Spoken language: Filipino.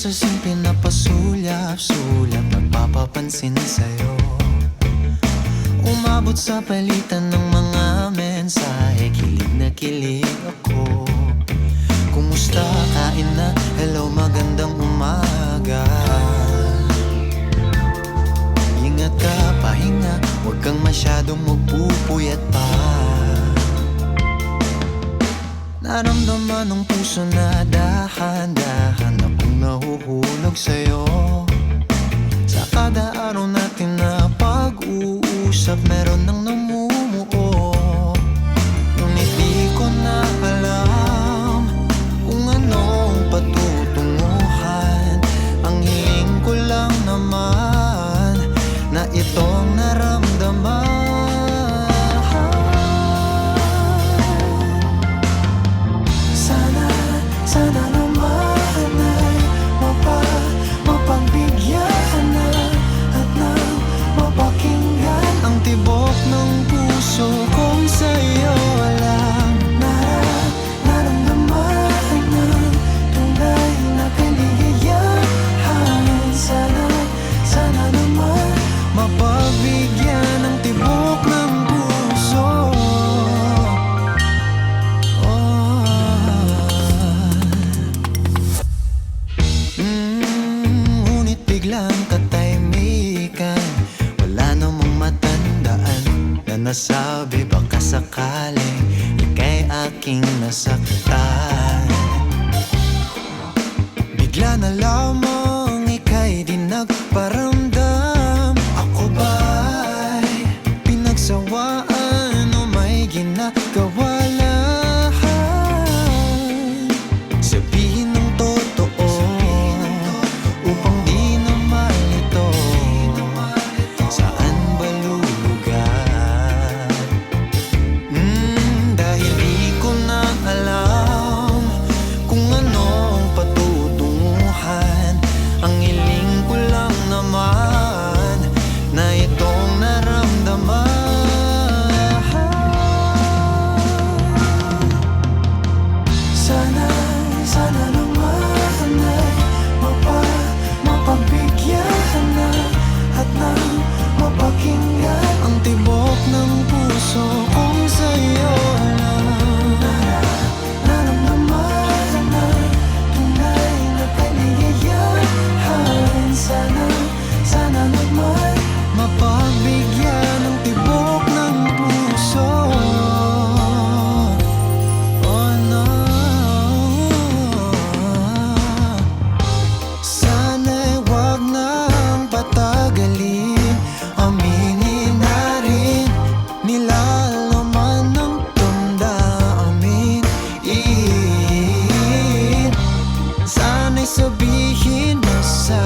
Masasing pinapasulyap-sulyap, nagpapapansin sa'yo. Umabot sa palitan ng mga mensahe, kilig na kilig ako. Kumusta, kain na, hello, magandang umaga. Ingat ka, pahinga, huwag kang masyadong magpupuyat pa. Naramdaman ng puso na dahan-dahan akong nahuhulog sa'yo. Sa kada araw natin na pag-uusap, meron nang namumuo. Ngunit di ko na alam kung anong patutunguhan. Ang hiling ko lang naman na itong naramdaman. Sana naman ay mapagbigyan na at nang mapakinggan ang tibok ng puso kong sa'yo lang naramdaman ng tunay na kaligayahan. Sana naman mapagbigyan ng tibok ng puso. Biglang katahimikan, wala namang matandaan na nasabi baka sakaling ika'y aking nasaktan. Bigla na lamang ika'y dinagparang